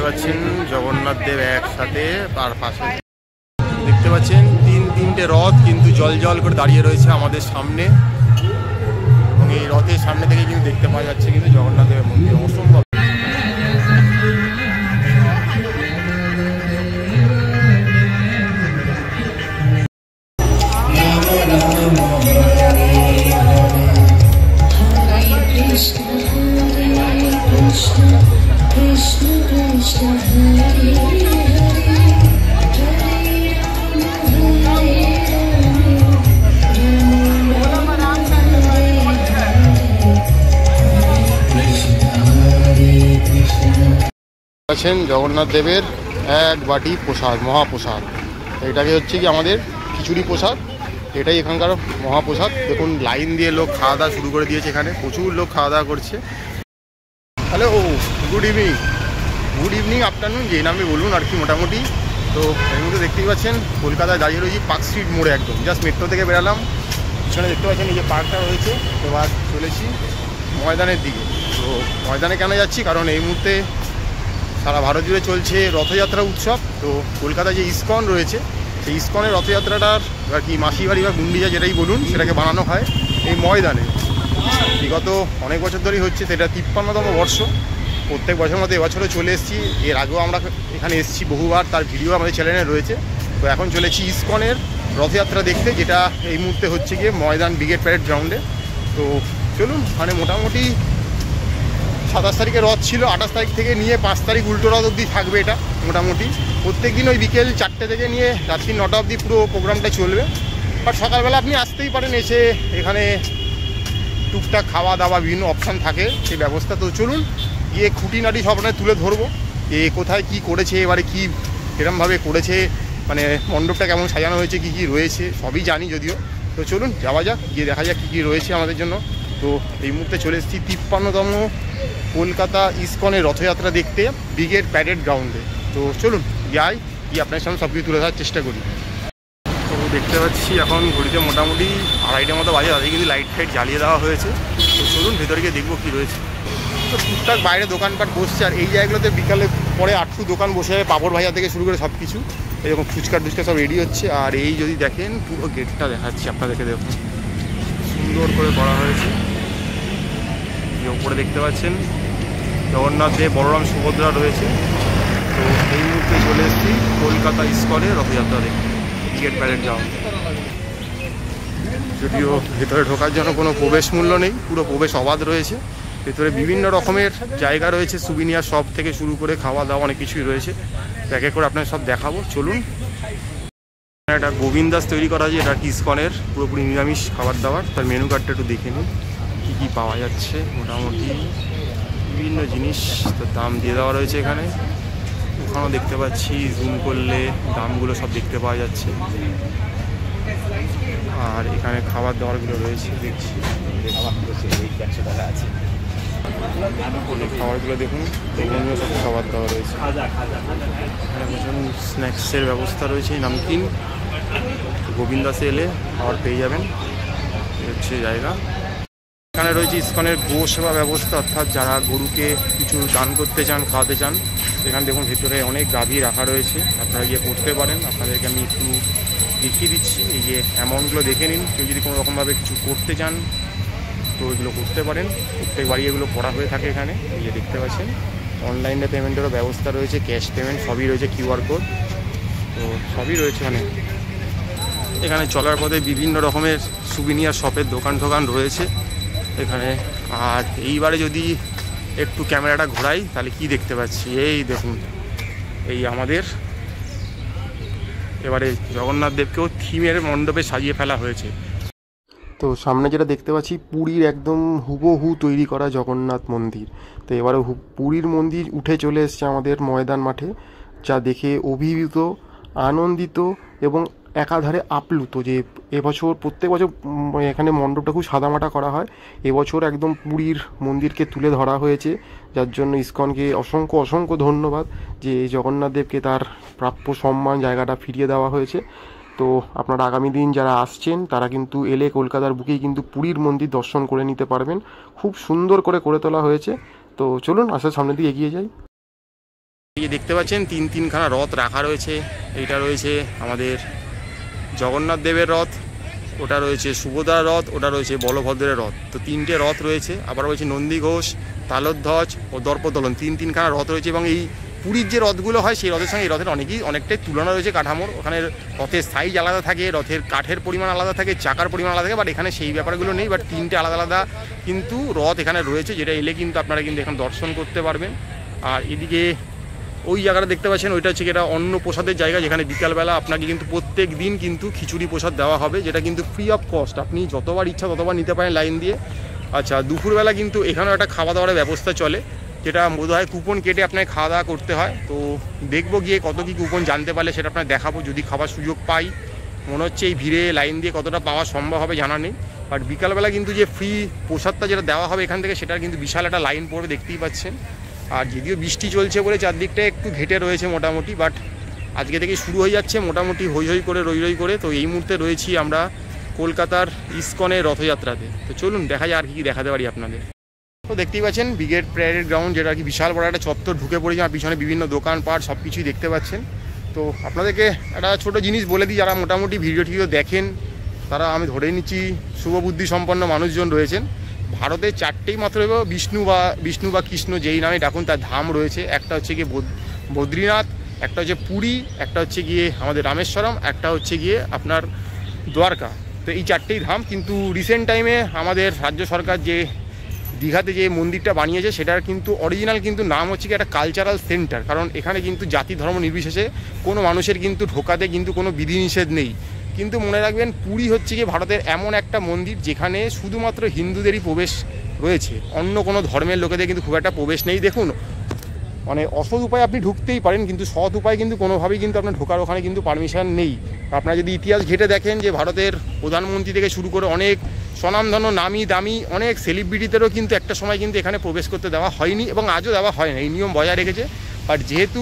পাচ্ছেন জগন্নাথ দেব একসাথে, তার পাশে দেখতে পাচ্ছেন তিনটে রথ কিন্তু জল জল করে দাঁড়িয়ে রয়েছে আমাদের সামনে, এবং এই রথের সামনে থেকে কিন্তু দেখতে পাওয়া যাচ্ছে কিন্তু জগন্নাথ দেবের মন্দির। অসম্ভব। আছেন জগন্নাথ দেবের এক বাটি প্রসাদ, মহাপ্রসাদ। এটাকে হচ্ছে কি আমাদের খিচুড়ি প্রসাদ, এটাই এখানকার মহাপ্রসাদ। দেখুন লাইন দিয়ে লোক খাওয়া দাওয়া শুরু করে দিয়েছে, এখানে প্রচুর লোক খাওয়া দাওয়া করছে। হ্যালো, গুড ইভিনিং আফটারনুন, যে নামে বলুন আর কি মোটামুটি। তো এর মধ্যে দেখতেই পাচ্ছেন কলকাতায় দাঁড়িয়ে রয়েছি পার্ক স্ট্রিট মোড়ে, একদম জাস্ট মেট্রো থেকে বেরালাম। পিছনে দেখতে পাচ্ছেন এই যে পার্কটা রয়েছে। এবার চলেছি ময়দানের দিকে। তো ময়দানে কেন যাচ্ছি, কারণ এই মুহূর্তে সারা ভারত জুড়ে চলছে রথযাত্রা উৎসব। তো কলকাতায় যে ইস্কন রয়েছে, সেই ইস্কনের রথযাত্রাটার আর কি মাসিবাড়ি বা গুন্ডিজা যেটাই বলুন, সেটাকে বানানো হয় এই ময়দানে। বিগত অনেক বছর ধরেই হচ্ছে, সেটা 53তম বর্ষ। প্রত্যেক বছরের মতো এবছরও চলে এসেছি। এর আগেও আমরা এখানে এসেছি বহুবার, তার ভিডিও আমাদের চ্যানেলে রয়েছে। তো এখন চলেছি ইস্কনের রথযাত্রা দেখতে, যেটা এই মুহূর্তে হচ্ছে গিয়ে ময়দান ব্রিগেড প্যারেড গ্রাউন্ডে। তো চলুন, মানে মোটামুটি 27 তারিখে রথ ছিল, 28 তারিখ থেকে নিয়ে 5 তারিখ উল্টো রথ অবধি থাকবে এটা। মোটামুটি প্রত্যেক দিন ওই বিকেল 4টে থেকে নিয়ে রাত্রি 9টা অবধি পুরো প্রোগ্রামটা চলবে। বাট সকালবেলা আপনি আসতেই পারেন, এসে এখানে টুকটাক খাওয়া দাওয়া বিভিন্ন অপশান থাকে, সেই ব্যবস্থা। তো চলুন গিয়ে খুঁটিনাটি সব আপনার তুলে ধরবো, এ কোথায় কি করেছে, এবারে কি এরমভাবে করেছে, মানে মণ্ডপটা কেমন সাজানো হয়েছে, কি কি রয়েছে সবই জানি যদিও। তো চলুন যাওয়া যাক, গিয়ে দেখা যাক কী কী রয়েছে আমাদের জন্য। তো এই মুহূর্তে চলে এসেছি 53তম কলকাতা ইস্কনের রথযাত্রা দেখতে ব্রিগেড প্যারেড গ্রাউন্ডে। তো চলুন যাই, গিয়ে আপনার সামনে সব কিছু তুলে ধরার চেষ্টা করি। তো দেখতে পাচ্ছি এখন ঘড়িতে মোটামুটি 2:30টার মতো বাজে, তাদের কিন্তু লাইট ফাইট জ্বালিয়ে দেওয়া হয়েছে। তো চলুন ভেতরে গিয়ে দেখবো কী রয়েছে। তো টুকটাক বাইরে দোকানপাট বসছে, আর এই জায়গাগুলোতে বিকালে পরে আটটু দোকান বসে যাবে, পাঁপড় ভাজা থেকে শুরু করে সব কিছু। এরকম ফুচকা টুচকা সব রেডি হচ্ছে। আর এই যদি দেখেন পুরো গেটটা দেখাচ্ছি আপনাদেরকে, দেখুন সুন্দর করে করা হয়েছে। ওপরে দেখতে পাচ্ছেন জগন্নাথ দেব, বলরাম, সুভদ্রা রয়েছে। তো এই মুহূর্তে চলে এসেছি কলকাতা ইস্কনে রথযাত্রা দেখতে ব্রিগেড প্যারেড গ্রাউন্ড। যদিও ভেতরে ঢোকার জন্য কোনো প্রবেশ মূল্য নেই, পুরো প্রবেশ অবাধ রয়েছে। ভেতরে বিভিন্ন রকমের জায়গা রয়েছে, সুবিনিয়ার শপ থেকে শুরু করে খাওয়া দাওয়া অনেক কিছুই রয়েছে। এক এক করে আপনাদের সব দেখাবো, চলুন। একটা গোবিন্দাস তৈরি করা আছে, এটা ইস্কনের পুরোপুরি নিরামিষ খাবার দাবার। তার মেনু কার্ডটা একটু দেখে নিন কী কী পাওয়া যাচ্ছে। মোটামুটি বিভিন্ন জিনিস তো দাম দিয়ে দেওয়া রয়েছে এখানে। ওখানেও দেখতে পাচ্ছি জুম করলে দামগুলো সব দেখতে পাওয়া যাচ্ছে। আর এখানে খাবার দাবারগুলো রয়েছে দেখছি, খাবারগুলো দেখুন, এখানেও সব খাবার দাবার রয়েছে। এখানে স্ন্যাক্সের ব্যবস্থা রয়েছে, নামকিন। গোবিন্দাসে এলে খাবার পেয়ে যাবেন, হচ্ছে জায়গা। এখানে রয়েছে ইস্কনের গো সেবা ব্যবস্থা, অর্থাৎ যারা গরুকে কিছু দান করতে চান, খাওয়াতে চান, সেখানে দেখুন ভেতরে অনেক গাভী রাখা রয়েছে, আপনারা গিয়ে করতে পারেন। আপনাদেরকে আমি একটু দেখিয়ে দিচ্ছি, এই যে অ্যামাউন্টগুলো দেখে নিন। কেউ যদি কোনো রকমভাবে কিছু করতে চান তো এগুলো করতে পারেন। প্রত্যেক বাড়ি এগুলো করা হয়ে থাকে এখানে, এই যে দেখতে পাচ্ছেন। অনলাইনে পেমেন্টেরও ব্যবস্থা রয়েছে, ক্যাশ পেমেন্ট সবই রয়েছে, QR কোড তো সবই রয়েছে এখানে। এখানে চলার পথে বিভিন্ন রকমের সুবিনিয়ার শপের দোকান রয়েছে এখানে। আর এইবারে যদি একটু ক্যামেরাটা ঘোরাই তাহলে কি দেখতে পাচ্ছি, এই দেখুন, এই আমাদের এবারে জগন্নাথ দেবকেও থিমের মণ্ডপে সাজিয়ে ফেলা হয়েছে। তো সামনে যেটা দেখতে পাচ্ছি পুরীর একদম হুবহু তৈরি করা জগন্নাথ মন্দির। তো এবারে পুরীর মন্দির উঠে চলে এসছে আমাদের ময়দান মাঠে, যা দেখে অভিভূত, আনন্দিত এবং একাধারে আপ্লুত যে এবছর প্রত্যেক বছর এখানে মণ্ডপটা খুব সাদামাটা করা হয়। এবছর একদম পুরীর মন্দিরকে তুলে ধরা হয়েছে, যার জন্য ইস্কনকে অসংখ্য ধন্যবাদ যে জগন্নাথ দেবকে তার প্রাপ্য সম্মান জায়গাটা ফিরিয়ে দেওয়া হয়েছে। তো আপনারা আগামী দিন যারা আসছেন তারা কিন্তু এলে কলকাতার বুকেই কিন্তু পুরীর মন্দির দর্শন করে নিতে পারবেন। খুব সুন্দর করে তোলা হয়েছে। তো চলুন আসার সামনের দিকে এগিয়ে যাই। এই দেখতে পাচ্ছেন তিনখানা রথ রাখা রয়েছে। এইটা রয়েছে আমাদের জগন্নাথ দেবের রথ, ওটা রয়েছে সুভদ্রার রথ, ওটা রয়েছে বলভদ্রের রথ। তো 3টে রথ রয়েছে। আবার রয়েছে নন্দী ঘোষ, তালধ্বজ ও দর্পদলন, তিনখানা রথ রয়েছে। এবং এই পুরীর যে রথগুলো হয় সেই রথের সঙ্গে এই রথের অনেকটাই তুলনা রয়েছে কাঠামোর। ওখানে রথের সাইজ আলাদা থাকে, রথের কাঠের পরিমাণ আলাদা থাকে, চাকার পরিমাণ আলাদা থাকে, বাট এখানে সেই ব্যাপারগুলো নেই। বাট 3টে আলাদা আলাদা কিন্তু রথ এখানে রয়েছে, যেটা এলে কিন্তু আপনারা কিন্তু এখানে দর্শন করতে পারবেন। আর এদিকে ওই জায়গাটা দেখতে পাচ্ছেন, ওইটা হচ্ছে এটা অন্ন প্রসাদের জায়গা, যেখানে বিকালবেলা আপনাকে কিন্তু প্রত্যেক দিন কিন্তু খিচুড়ি প্রসাদ দেওয়া হবে, যেটা কিন্তু ফ্রি অফ কস্ট। আপনি যতবার ইচ্ছা ততবার নিতে পারেন লাইন দিয়ে। আচ্ছা, দুপুরবেলা কিন্তু এখানেও একটা খাওয়া দাওয়ার ব্যবস্থা চলে, যেটা বোধ হয় কুপন কেটে আপনাকে খাওয়া দাওয়া করতে হয়। তো দেখবো গিয়ে কত কী কুপন জানতে পারলে সেটা আপনাকে দেখাবো, যদি খাবার সুযোগ পাই। মনে হচ্ছে এই ভিড়ে লাইন দিয়ে কতটা পাওয়া সম্ভব হবে জানা নেই। বাট বিকালবেলা কিন্তু যে ফ্রি প্রসাদটা যেটা দেওয়া হবে এখান থেকে, সেটার কিন্তু বিশাল একটা লাইন পড়বে, দেখতেই পাচ্ছেন। আর যদিও বৃষ্টি চলছে বলে চারদিকটা একটু ঘেটে রয়েছে মোটামুটি, বাট আজকে থেকে শুরু হয়ে যাচ্ছে মোটামুটি হই করে রই করে। তো এই মুহূর্তে রয়েছি আমরা কলকাতার ইসকনের রথযাত্রাতে। তো চলুন দেখা যায় আর কি দেখাতে পারি আপনাদের। তো দেখতেই পাচ্ছেন ব্রিগেড প্যারেড গ্রাউন্ড, যেটা আর কি বিশাল বড় একটা চত্বর, ঢুকে পড়েছে। আর পিছনে বিভিন্ন দোকানপাট সব কিছুই দেখতে পাচ্ছেন। তো আপনাদেরকে একটা ছোটো জিনিস বলে দিই, যারা মোটামুটি ভিডিও দেখেন তারা আমি ধরে নিচ্ছি শুভবুদ্ধি সম্পন্ন মানুষজন রয়েছেন। ভারতে 4টেই মাত্র বিষ্ণু বা কৃষ্ণ যেই নামে ডাকুন তার ধাম রয়েছে। একটা হচ্ছে গিয়ে বদ্রীনাথ, একটা হচ্ছে পুরী, একটা হচ্ছে গিয়ে আমাদের রামেশ্বরম, একটা হচ্ছে গিয়ে আপনার দ্বারকা। তো এই 4টেই ধাম। কিন্তু রিসেন্ট টাইমে আমাদের রাজ্য সরকার যে দীঘাতে যে মন্দিরটা বানিয়েছে সেটার কিন্তু অরিজিনাল কিন্তু নাম হচ্ছে কি একটা কালচারাল সেন্টার। কারণ এখানে কিন্তু জাতি ধর্ম নির্বিশেষে কোনো মানুষের কিন্তু ঢোকাতে কিন্তু কোনো বিধিনিষেধ নেই। কিন্তু মনে রাখবেন, পুরী হচ্ছে কি ভারতের এমন একটা মন্দির যেখানে শুধুমাত্র হিন্দুদেরই প্রবেশ রয়েছে, অন্য কোনো ধর্মের লোকেদের কিন্তু খুব একটা প্রবেশ নেই। দেখুন, মানে অসৎ উপায়ে আপনি ঢুকতেই পারেন, কিন্তু সৎ উপায় কিন্তু কোনোভাবেই কিন্তু আপনার ঢোকার ওখানে কিন্তু পারমিশন নেই। আপনারা যদি ইতিহাস ঘেটে দেখেন যে ভারতের প্রধানমন্ত্রী থেকে শুরু করে অনেক স্বনামধন্য নামি দামি অনেক সেলিব্রিটিদেরও কিন্তু একটা সময় কিন্তু এখানে প্রবেশ করতে দেওয়া হয়নি, এবং আজও দেওয়া হয় না। এই নিয়ম বজায় রেখেছে। বাট যেহেতু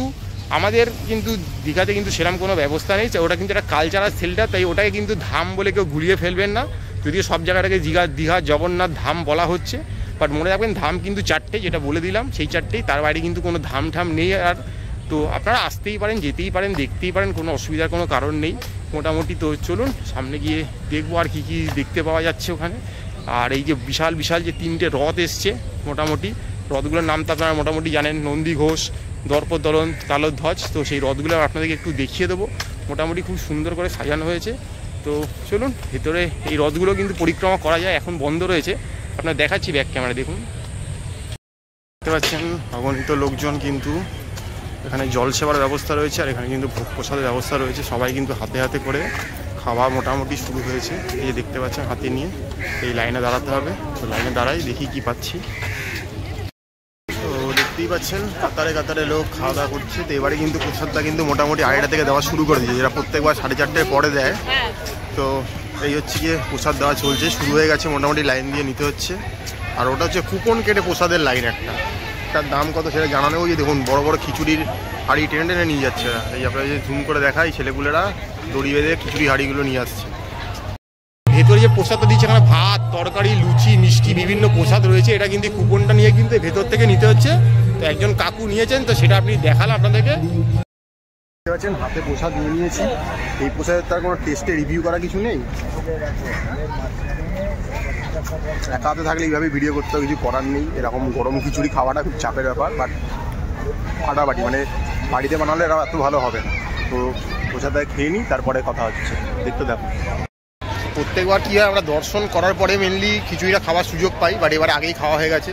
আমাদের কিন্তু দীঘাতে কিন্তু সেরকম কোনো ব্যবস্থা নেই, ওটা কিন্তু একটা কালচারাল সেন্টার, তাই ওটাকে কিন্তু ধাম বলে কেউ ঘুরিয়ে ফেলবেন না। যদিও সব জায়গাটাকে দীঘা জগন্নাথ ধাম বলা হচ্ছে, বাট মনে রাখবেন ধাম কিন্তু 4টে, যেটা বলে দিলাম সেই 4টেই, তার বাইরে কিন্তু কোনো ধাম নেই। আর তো আপনারা আসতেই পারেন, যেতেই পারেন, দেখতেই পারেন, কোনো অসুবিধার কোনো কারণ নেই মোটামুটি। তো চলুন সামনে গিয়ে দেখবো আর কি দেখতে পাওয়া যাচ্ছে ওখানে। আর এই যে বিশাল যে 3টে রথ এসছে, মোটামুটি রথগুলোর নাম তো আপনারা মোটামুটি জানেন, নন্দী ঘোষ, দর্পদলন, তালধ্বজ। তো সেই রথগুলো আপনাদেরকে একটু দেখিয়ে দেবো। মোটামুটি খুব সুন্দর করে সাজানো হয়েছে। তো চলুন ভেতরে, এই রথগুলো কিন্তু পরিক্রমা করা যায়, এখন বন্ধ রয়েছে। আপনার দেখাচ্ছি ব্যাক ক্যামেরা, দেখুন দেখতে পাচ্ছেন অগণিত লোকজন কিন্তু এখানে জল সেবার ব্যবস্থা রয়েছে। আর এখানে কিন্তু ভোগ প্রসাদের ব্যবস্থা রয়েছে। সবাই কিন্তু হাতে করে খাওয়া মোটামুটি শুরু হয়েছে। এই যে দেখতে পাচ্ছেন হাতে নিয়ে এই লাইনে দাঁড়াতে হবে। তো লাইনে দাঁড়াই, দেখি কি পাচ্ছি। তো দেখতেই পাচ্ছেন কাতারে লোক খাওয়া দাওয়া করছে। তো এবারে কিন্তু প্রসাদটা কিন্তু মোটামুটি 2:30 থেকে দেওয়া শুরু করে দিয়েছে, যেটা প্রত্যেকবার 4:30 পরে দেয়। তো এই হচ্ছে গিয়ে প্রসাদ দেওয়া চলছে, শুরু হয়ে গেছে। মোটামুটি লাইন দিয়ে নিতে হচ্ছে। আর ওটা হচ্ছে কুপন কেটে প্রসাদের লাইন একটার দাম কত সেটা জানানো। ওই যে দেখুন বড় খিচুড়ির হাঁড়ি টেনে নিয়ে যাচ্ছে। এই আপনারা যে জুম করে দেখাই, ছেলেগুলোরা দড়ি বেঁধে খিচুড়ি হাঁড়িগুলো নিয়ে আসছে। ভেতরে যে প্রসাদটা দিচ্ছে, এখানে ভাত, তরকারি, লুচি, মিষ্টি বিভিন্ন প্রসাদ রয়েছে। এটা কিন্তু কুপনটা নিয়ে কিন্তু ভেতর থেকে নিতে হচ্ছে। তো একজন কাকু নিয়েছেন, তো সেটা আপনি দেখালাম আপনাদেরকে। দেখতে পাচ্ছেন হাতে প্রসাদ নিয়ে নিয়েছি। এই প্রসাদের তার কোনো টেস্টে রিভিউ করা কিছু নেই। একা হাতে থাকলে এইভাবে ভিডিও করতে কিছু করার নেই। এরকম গরম খিচুড়ি খাওয়াটা খুব চাপের ব্যাপার। বাট ফাটাফাটি, মানে বাড়িতে বানালে এরা এত ভালো হবে না। তো প্রসাদটা খেয়ে নিই, তারপরে কথা হচ্ছে। দেখতে দেখো প্রত্যেকবার কী হয়, আমরা দর্শন করার পরে মেনলি খিচুড়িটা খাওয়ার সুযোগ পাই। বাট এবারে আগেই খাওয়া হয়ে গেছে।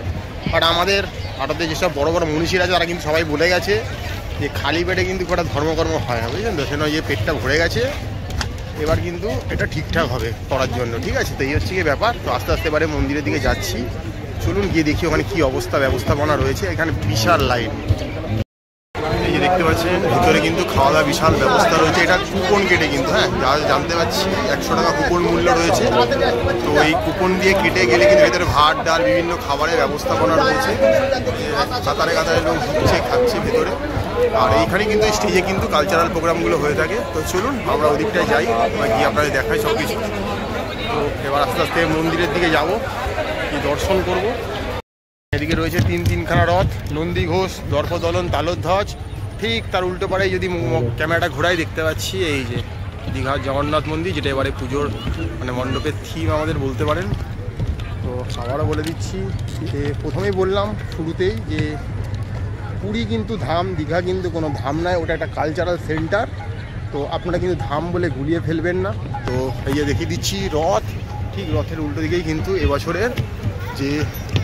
বাট আমাদের ভারতে যেসব বড় মনীষীরা আছে তারা কিন্তু সবাই বলে গেছে যে খালি পেটে কিন্তু একটা ধর্মকর্ম হয় না, বুঝলেন তো। সেটা যে পেটটা ভরে গেছে, এবার কিন্তু এটা ঠিকঠাক হবে করার জন্য, ঠিক আছে। তো এই হচ্ছে গিয়ে ব্যাপার। তো আস্তে আস্তে এবারে মন্দিরের দিকে যাচ্ছি। চলুন গিয়ে দেখি ওখানে কী ব্যবস্থাপনা রয়েছে। এখানে বিশাল লাইন, এই যে দেখতে পাচ্ছেন ভিতরে কিন্তু খাওয়া দাওয়া বিশাল ব্যবস্থা রয়েছে। এটা কুপন কেটে কিন্তু, হ্যাঁ যা জানতে পারছি 100 টাকা কুপন মূল্য রয়েছে। তো এই কুপন দিয়ে কেটে গেলে কিন্তু ভেতরে ভাত ডাল বিভিন্ন খাবারের ব্যবস্থাপনা রয়েছে। কাতারে লোক ঢুকছে, খাচ্ছে ভেতরে। আর এইখানে কিন্তু স্টেজে কিন্তু কালচারাল প্রোগ্রামগুলো হয়ে থাকে। তো চলুন আমরা ওদিকটায় যাই, গিয়ে আপনাদের দেখাই সব কিছু। তো এবার আস্তে আস্তে মন্দিরের দিকে যাব, কি দর্শন করব। এদিকে রয়েছে তিনখানা রথ, নন্দী ঘোষ, দর্পদলন, তালধ্বজ, ঠিক তার উল্টো পাড়ে যদি ক্যামেরাটা ঘোরাই দেখতে পাচ্ছি এই যে দীঘার জগন্নাথ মন্দির, যেটা এবারে পুজোর মানে মণ্ডপের থিম আমাদের বলতে পারেন। তো আবারও বলে দিচ্ছি যে প্রথমেই বললাম শুরুতেই যে পুরী কিন্তু ধাম, দীঘা কিন্তু কোনো ধাম নয়, ওটা একটা কালচারাল সেন্টার। তো আপনারা কিন্তু ধাম বলে গুলিয়ে ফেলবেন না। তো এই যে দেখিয়ে দিচ্ছি রথ, ঠিক রথের উল্টো দিকেই কিন্তু এবছরের যে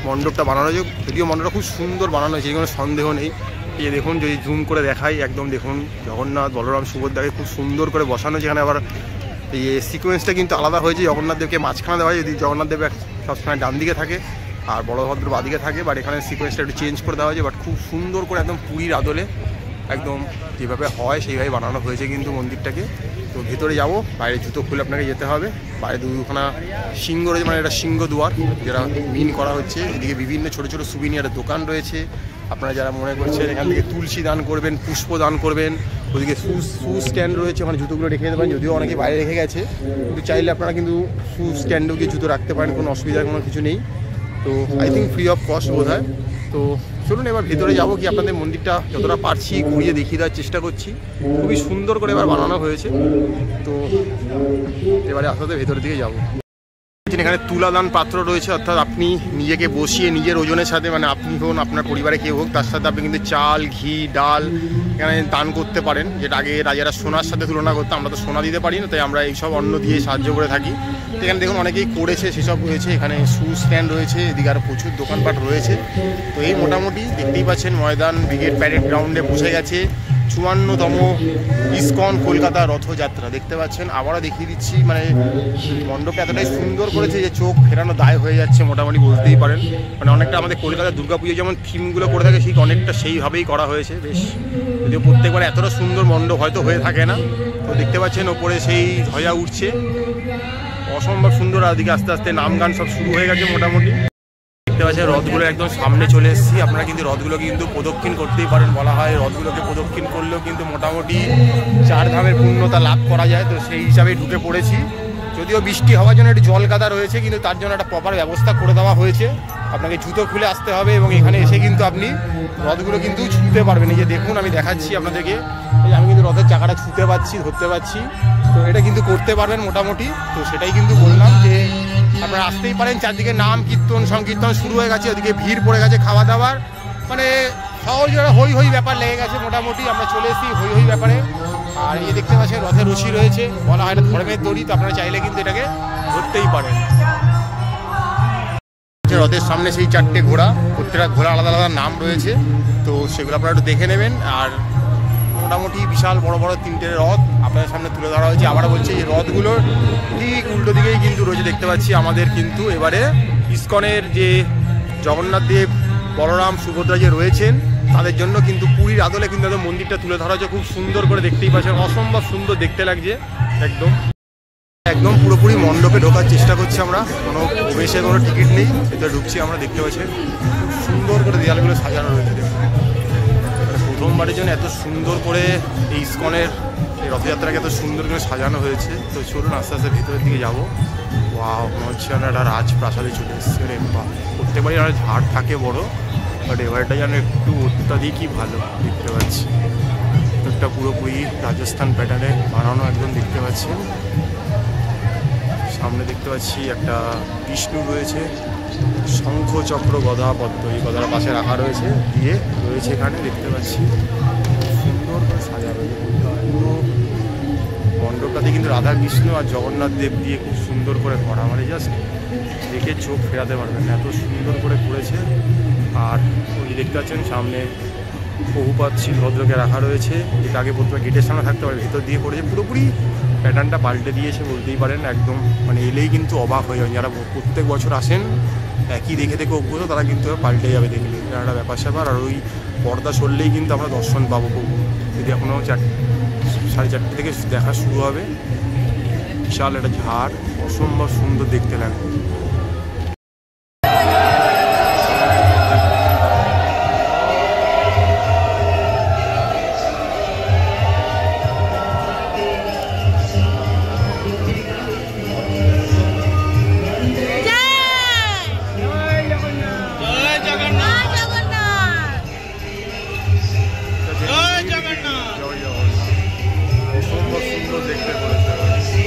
মণ্ডপটা বানানো হয়েছে, যদিও মণ্ডপটা খুব সুন্দর বানানো হয়েছে, কোনো সন্দেহ নেই। এই যে দেখুন, যদি জুম করে দেখাই একদম দেখুন জগন্নাথ বলরাম সুভদ্রাকে খুব সুন্দর করে বসানো, যেখানে আবার এই সিকোয়েন্সটা কিন্তু আলাদা হয়েছে, জগন্নাথ দেবকে মাঝখানে দেওয়া হয়, যদি জগন্নাথ দেব সবসময় ডান দিকে থাকে আর বলভদ্র বাদিকে থাকে, বাট এখানে সিকোয়েন্সটা একটু চেঞ্জ করে দেওয়া হয়েছে, বাট খুব সুন্দর করে একদম পুরীর আদলে একদম যেভাবে হয় সেইভাবে বানানো হয়েছে কিন্তু মন্দিরটাকে। তো ভেতরে যাবো, বাইরে জুতো খুলে আপনাকে যেতে হবে। বাইরে দুখানা সিংহ রয়েছে, মানে এটা সিংহ দুয়ার যেটা মিন করা হচ্ছে। এদিকে বিভিন্ন ছোটো ছোটো সুবিনিয়ারের দোকান রয়েছে। আপনারা যারা মনে করছেন এখান থেকে তুলসী দান করবেন, পুষ্প দান করবেন, ওদিকে শু স্ট্যান্ড রয়েছে, ওখানে জুতোগুলো রেখে দিতে পারেন, যদিও অনেকে বাইরে রেখে গেছে, কিন্তু চাইলে আপনারা কিন্তু শু স্ট্যান্ডেও গিয়ে জুতো রাখতে পারেন, কোনো অসুবিধার কোনো কিছু নেই। তো I think free of cost বোধ হয়। তো চলুন এবার ভেতরে যাবো, কি আপনাদের মন্দিরটা যতটা পারছি ঘুরিয়ে দেখিয়ে দেওয়ার চেষ্টা করছি। খুবই সুন্দর করে এবার বানানো হয়েছে। তো এবারে আস্তে ভেতরের দিকে যাবো। এখানে তুলাদান পাত্র রয়েছে, অর্থাৎ আপনি নিজেকে বসিয়ে নিজের ওজনের সাথে, মানে আপনি হোন আপনার পরিবারে কেউ হোক, তার সাথে আপনি কিন্তু চাল, ঘি, ডাল এখানে দান করতে পারেন। যেটা আগে রাজারা সোনার সাথে তুলনা করতো, আমরা তো সোনা দিতে পারি না, তাই আমরা এইসব অন্ন দিয়ে সাহায্য করে থাকি। এখানে দেখুন অনেকেই করেছে, সেসব রয়েছে। এখানে শু স্ট্যান্ড রয়েছে, এদিকে আরও প্রচুর দোকানপাট রয়েছে। তো এই মোটামুটি দেখতেই পাচ্ছেন ময়দান ব্রিগেড প্যারেড গ্রাউন্ডে বসে গেছে 54তম ইসকন কলকাতা রথযাত্রা। দেখতে পাচ্ছেন, আবারও দেখিয়ে দিচ্ছি, মানে মণ্ডপটা এতটাই সুন্দর করেছে যে চোখ ফেরানো দায় হয়ে যাচ্ছে মোটামুটি বলতেই পারেন। মানে অনেকটা আমাদের কলকাতার দুর্গাপুজো যেমন থিমগুলো করে থাকে, ঠিক অনেকটা সেইভাবেই করা হয়েছে। বেশ, যদিও প্রত্যেকবার এতটা সুন্দর মণ্ডপ হয়তো হয়ে থাকে না। তো দেখতে পাচ্ছেন ওপরে সেই ধ্বজা উঠছে, অসম্ভব সুন্দর। আর দিকে আস্তে আস্তে নাম গান সব শুরু হয়ে গেছে মোটামুটি। দেখতে পাচ্ছেন রথগুলো একদম সামনে চলে এসেছি। আপনারা কিন্তু রথগুলোকে কিন্তু প্রদক্ষিণ করতেই পারেন। বলা হয় রথগুলোকে প্রদক্ষিণ করলেও কিন্তু মোটামুটি 4 ধামের পূর্ণতা লাভ করা যায়। তো সেই হিসাবেই ঢুকে পড়েছি। যদিও বৃষ্টি হওয়ার জন্য একটু জল কাদা রয়েছে, কিন্তু তার জন্য একটা প্রপার ব্যবস্থা করে দেওয়া হয়েছে। আপনাকে জুতো খুলে আসতে হবে এবং এখানে এসে কিন্তু আপনি রথগুলো কিন্তু ছুঁতে পারবেন। এই যে দেখুন, আমি দেখাচ্ছি আপনাদেরকে, আমি কিন্তু রথের চাকাটা ছুঁতে পারছি, ধরতে পারছি। তো এটা কিন্তু করতে পারবেন মোটামুটি। তো সেটাই কিন্তু বললাম যে আপনারা আসতেই পারেন। চারদিকে নাম কীর্তন সংকীর্তন শুরু হয়ে গেছে, ওদিকে ভিড় পড়ে গেছে খাওয়া দাওয়ার, মানে সহজ হই হই ব্যাপার লেগে গেছে মোটামুটি। আমরা চলে এসেছি হই হই ব্যাপারে। আর এই দেখতে পাচ্ছেন রথের রশি রয়েছে, বলা হয় এটা ধর্মের দড়ি। তো আপনারা চাইলে কিন্তু এটাকে ধরতেই পারেন। রথের সামনে সেই 4টে ঘোড়া, প্রত্যেকটা ঘোড়া আলাদা আলাদা নাম রয়েছে। তো সেগুলো আপনারা একটু দেখে নেবেন। আর মোটামুটি বিশাল বড় বড় 3টে রথ আপনাদের সামনে তুলে ধরা হয়েছে। আবার বলছি এই রথগুলোর ঠিক উল্টো দিকেই কিন্তু রয়েছে, দেখতে পাচ্ছি আমাদের কিন্তু এবারে ইসকনের যে জগন্নাথ দেব, বলরাম, সুভদ্রা যে রয়েছেন, তাদের জন্য কিন্তু পুরীর আদলে কিন্তু একদম মন্দিরটা তুলে ধরা হয়েছে খুব সুন্দর করে। দেখতেই পাচ্ছেন অসম্ভব সুন্দর দেখতে লাগছে। একদম একদম পুরোপুরি মণ্ডপে ঢোকার চেষ্টা করছি আমরা, কোনো প্রবেশে কোনো টিকিট নেই, ভেতরে ঢুকছি আমরা। দেখতে পাচ্ছেন সুন্দর করে দেয়ালগুলো সাজানো রয়েছে। প্রথমবারের জন্য এত সুন্দর করে এই ইসকনের এই রথযাত্রাকে এত সুন্দর করে সাজানো হয়েছে। তো চলুন আস্তে আস্তে ভেতরের দিকে যাবো। ওয়াও, মনে হচ্ছে আমরা একটা রাজপ্রাসাদে চলে এসেছি। রে বা, প্রত্যেকবারই আমরা ঝাড় থাকে বড়, বাট এবারটা যেন একটু অত্যাধিকই ভালো দেখতে পাচ্ছি। একটা পুরোপুরি রাজস্থান প্যাটার্নে বানানো একদম দেখতে পাচ্ছি। সামনে দেখতে পাচ্ছি একটা বিষ্ণু রয়েছে, শঙ্খ চক্র গদা পদ্ম, এই গদার পাশে রাখা রয়েছে, দিয়ে রয়েছে এখানে দেখতে পাচ্ছি। সুন্দর করে সাজানো পুরো মণ্ডপটাতে কিন্তু রাধা কৃষ্ণ আর জগন্নাথ দেব দিয়ে খুব সুন্দর করে করা, মানে জাস্ট দেখে চোখ ফেরাতে পারবেন না, এত সুন্দর করে করেছে। আর ওই দেখতে পাচ্ছেন সামনে বহুপাত শিলভদ্রকে রাখা রয়েছে, যেটা আগে প্রথমে গেটের সামনে থাকতে পারে, ভেতর দিয়ে করেছে। পুরোপুরি প্যাটার্নটা পাল্টে দিয়েছে বলতেই পারেন একদম। মানে এলেই কিন্তু অবাক হয়ে যাবেন, যারা প্রত্যেক বছর আসেন একই দেখে দেখে অভ্যস্ত, তারা কিন্তু পাল্টে যাবে দেখলে, এটা একটা ব্যাপার স্যাপার। আর ওই পর্দা সরলেই কিন্তু আমরা দর্শন পাবো প্রভু, যদি এখনও 4:30 থেকে দেখা শুরু হবে। বিশাল একটা ঝাড়, অসম্ভব সুন্দর দেখতে লাগে। উঠে পড়েছে।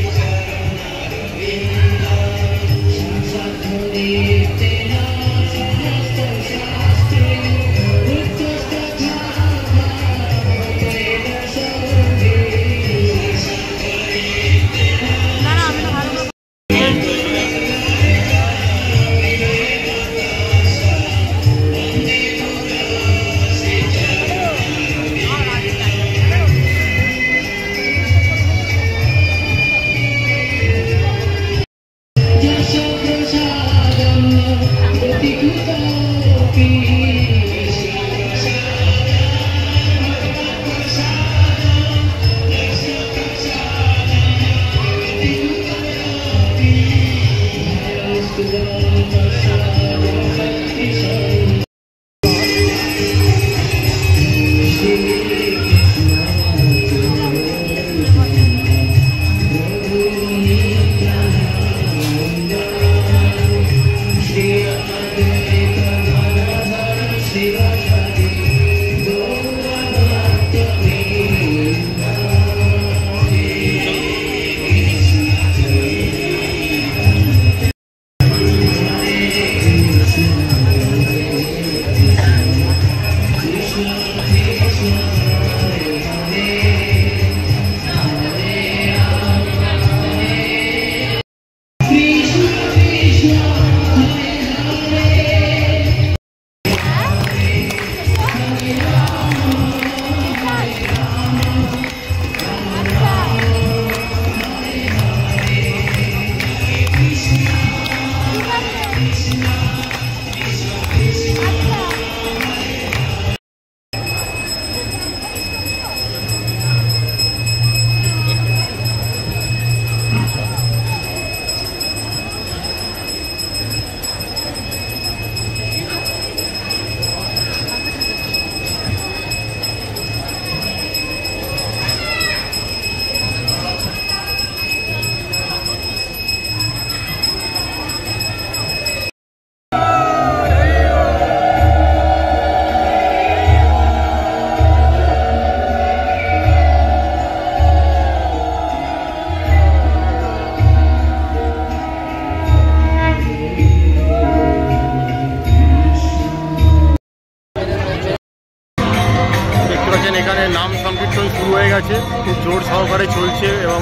এখানে নাম সংকীর্তন শুরু হয়ে গেছে, খুব জোর সহকারে চলছে এবং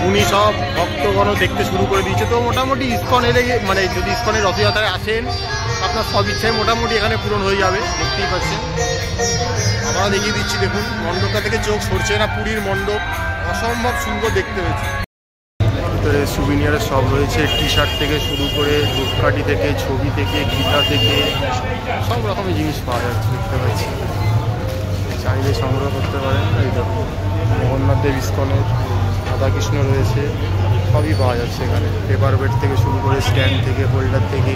উনি সব ভক্তগণ দেখতে শুরু করে দিয়েছে। তো মোটামুটি ইস্কন এলে, মানে যদি ইস্কনের রথযাত্রায় আসেন আপনার সব ইচ্ছায় মোটামুটি এখানে পূরণ হয়ে যাবে। দেখতেই পাচ্ছেন, আমরা দেখিয়ে দিচ্ছি। দেখুন মণ্ডপটা থেকে চোখ সরছে না, পুরীর মণ্ডপ অসম্ভব সুন্দর দেখতে হয়েছে। ভিতরে সুভিনিয়ারের সব রয়েছে, টি শার্ট থেকে শুরু করে ধূপকাঠি থেকে, ছবি থেকে, গীতা থেকে সব রকমের জিনিস পাওয়া যাচ্ছে, দেখতে পাচ্ছি। চাইলে সংগ্রহ করতে পারেন। এই দেখুন জগন্নাথ দেব ইস্কনের রাধাকৃষ্ণ রয়েছে, সবই পাওয়া যাচ্ছে এখানে। পেপার বেড থেকে শুরু করে স্ট্যান্ড থেকে, হোল্ডার থেকে,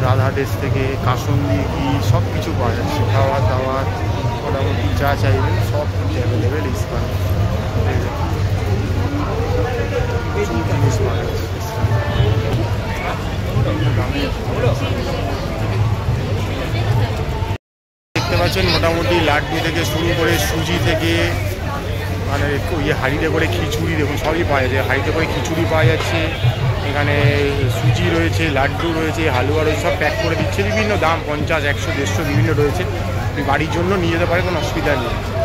রাধা ড্রেস থেকে, কাসুন্দি ঘি সব কিছু পাওয়া যাচ্ছে। খাওয়ার দাওয়ার মোটামুটি যা চাইবেন সব অ্যাভেলেবেল ইস্কনে। জিনিস পাওয়া যাচ্ছে। দেখতে পাচ্ছেন মোটামুটি লাড্ডু থেকে শুরু করে সুজি থেকে, মানে হাঁড়িতে করে খিচুড়ি, দেখুন সবই পাওয়া যাচ্ছে। হাঁড়িতে করে খিচুড়ি পাওয়া যাচ্ছে, এখানে সুজি রয়েছে, লাড্ডু রয়েছে, হালুয়া রয়েছে, সব প্যাক করে দিচ্ছে। বিভিন্ন দাম 50, 100, 150 বিভিন্ন রয়েছে। বাড়ির জন্য নিয়ে যেতে পারে, কোনো অসুবিধা নেই।